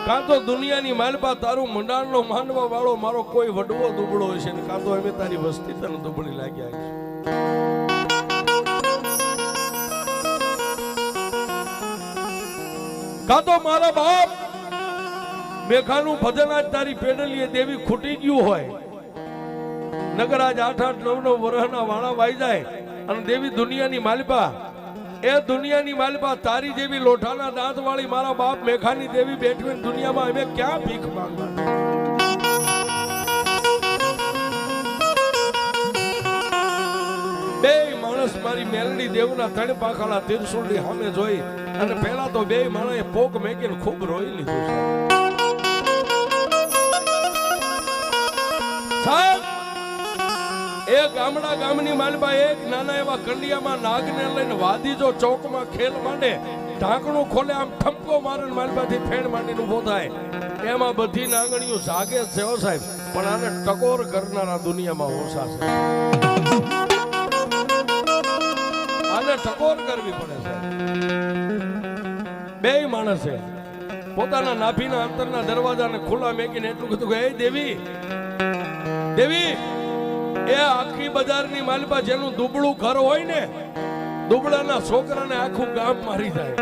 કાં તો દુનિયાની માલપા તારું મંડાણનો માનવા વાળો મારો કોઈ વડવો દુબળો હશે ને કાં તો અમે તારી વસ્તી તને દુબળી લાગ્યા છે. કાં તો મારા બાપ મેઘાનું ભજન આજ તારી પેડલીએ દેવી ખૂટી ગયું હોય, નગર આજ 8-8-9 વર્ષના વાણા વાઈ જાય અને દેવી દુનિયાની માલપા, એ દુનિયાની માલપા તારી જેવી લોઠાના દાંત વાળી મારા બાપ મેઘાની દેવી બેઠી હોય દુનિયામાં અમે ક્યાં ભીખ માંગવા? બે માણસ મારી મેલડી દેવના 3 પાંખાલા ત્રિશુળની સામે જોઈ અને પહેલા તો બે માણસે પોક મેકીને ખૂબ રોઈ લીધું છે. સાહેબ એ ગામની માલબા એક નાના એવા કંડિયામાં નાગને લઈને વાદી જો ચોકમાં ખેલ માંડે, ઢાંકણું ખોલે, આમ ઠપકો મારે માલબાથી ફેણ માંડીને ઉભો થાય, એમાં બધી નાગણીઓ જાગે છે હો સાહેબ, પણ આને ટકોર કરનારા દુનિયામાં ઓછા છે. આને ટકોર કરવી પડે છે. બે માણસે પોતાના નાભીના અંતરના દરવાજાને ખુલ્લા મેકીને એટલું કીધું કે એ દેવી દેવી, એ આખી બજારની માલપા જેનું દુબળું ઘર હોય ને, દુબળાના છોકરાને આખું ગામ મારી જાય.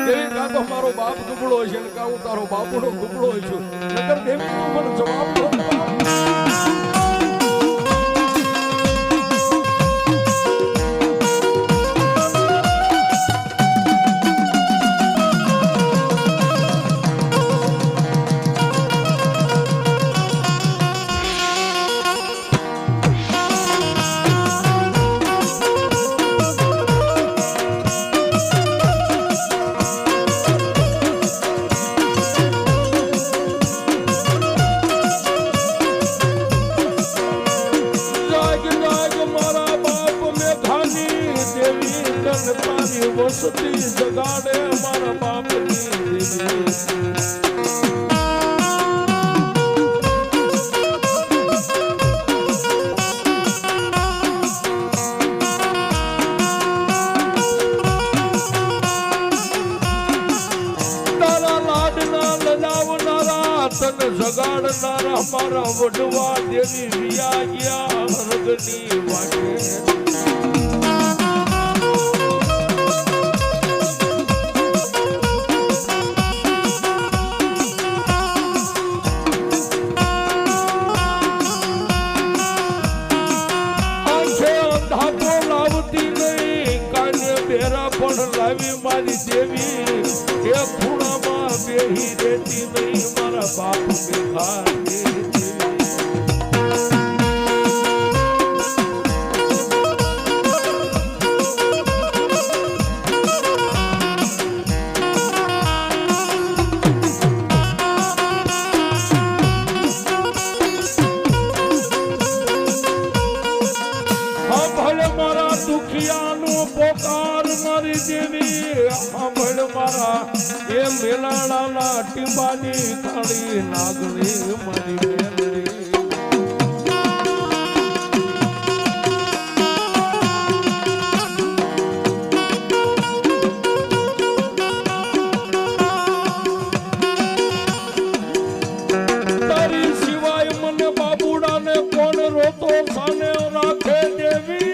દેવી કાં તો મારો બાપ દુબળો હોય છે ને કાં હું તારો બાપુડો દુબળો હોય છું, નકર દેવી તું મને જવાબ દો. વસતી જગાડે મારા બાપની દેવી. તારા લાડના લજાવનારા તને જગાડનારા મારા વડવા દેવી વિયા ગયા હરગની વાટે. લાવી મારી દેવી એ ખૂણામાં બેહી રહેતી નહીં મારા બાપ મેઘા. મારા દુખિયાનો પોકાર મારી દેવી સાંભળ, મારા એ મેલાણાના ટીંબાની કાળી નાગણી મારી મેલડી. તારી સિવાય મને બાબુડાને કોણ રોતો સાને રાખે દેવી.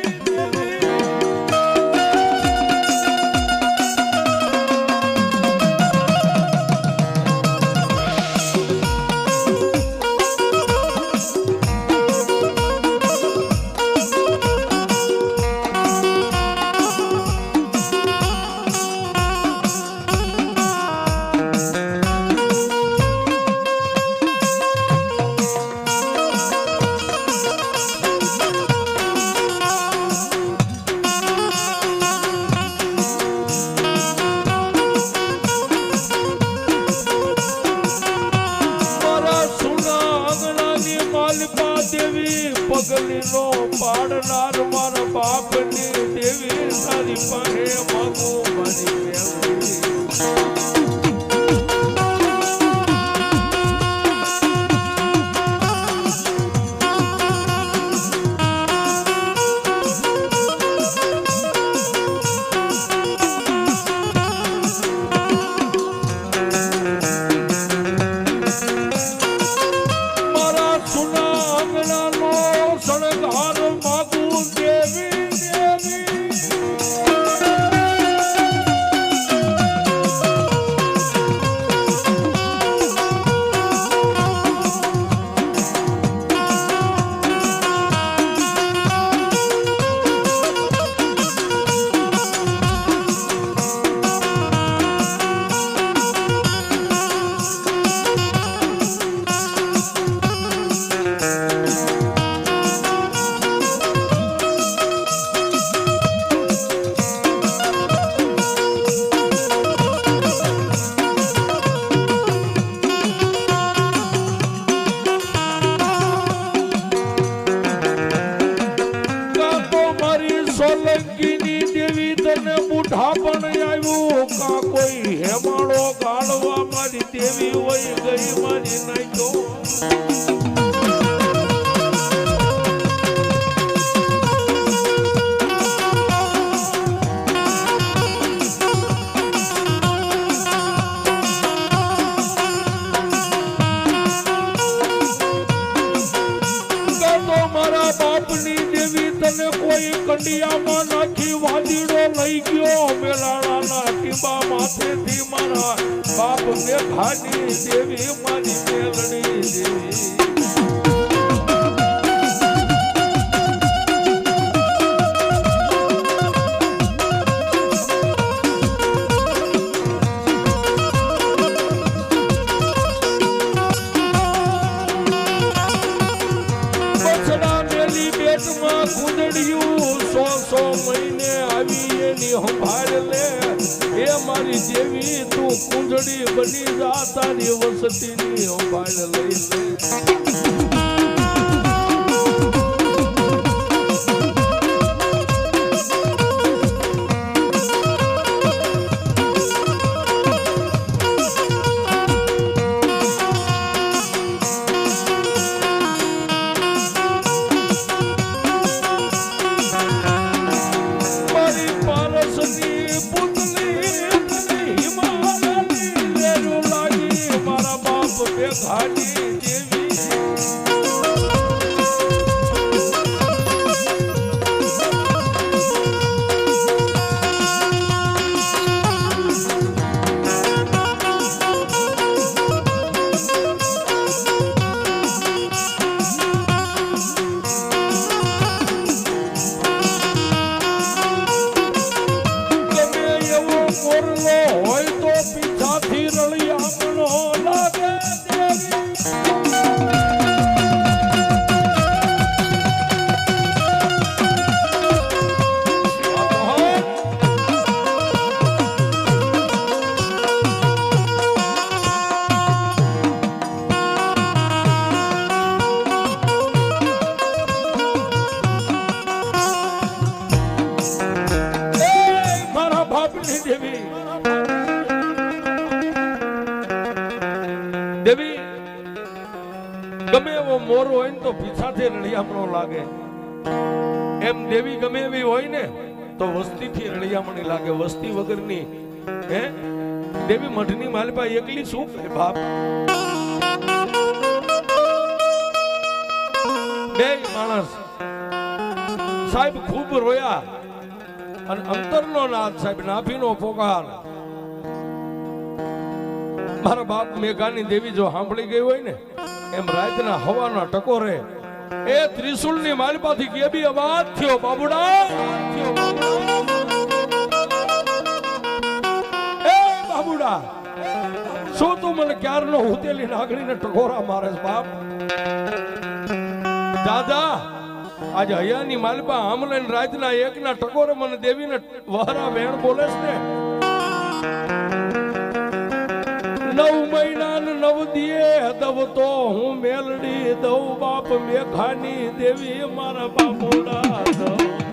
પગલીનો પાડનાર મારા બાપની દેવી તારી પાસે માગો મારી મેલડી. હોય હેમાળો ગાળવા મારી દેવી હોય ગઈ મારી નાખ્યો કોઈ કંડિયામાં નાખી વાદીડો લઈ ગયો મેલાણાના ટીબા માથેથી મારા બાપ મેઘાની દેવી મારી મેલડી દેવી સો મહિને આવી એની સંભાળ લે એ મારી જેવી તું કુંજડી બની જા તારી વસતીની સંભાળ લઈ લે દેવી ગમે એવો મોર હોય ને તો પીછાથી રળિયામણો લાગે એમ દેવી ગમે એવી હોય ને તો વસ્તીથી રળિયામણી લાગે વસ્તી વગરની હે દેવી મઢની માલપા એકલી શું કરે બાપ બે માણસ સાહેબ ખૂબ રોયા અને અંતરનો નાદ સાહેબ નાભીનો પોકાર મારા બાપ મેઘાની દેવી જો સાંભળી ગઈ હોય ને એમ રાતના હવાના ટકોરે એ ત્રિશુલની માલપાથી કેબી અવાજ થયો બાબુડા એ બાબુડા શું તું મને ક્યારનો ઉતેલી નાગણીને ટકોરા મારેસ બાપ દાદા આજે હયાની માલપા આમ લઈને રાતના એકના ટકોરે મને દેવીને વહરા વેણ બોલેસ ને 9 મહિના ને 9 દિયે દવ તો હું મેલડી દઉં બાપ મેઘાની દેવી મારા બાપોડા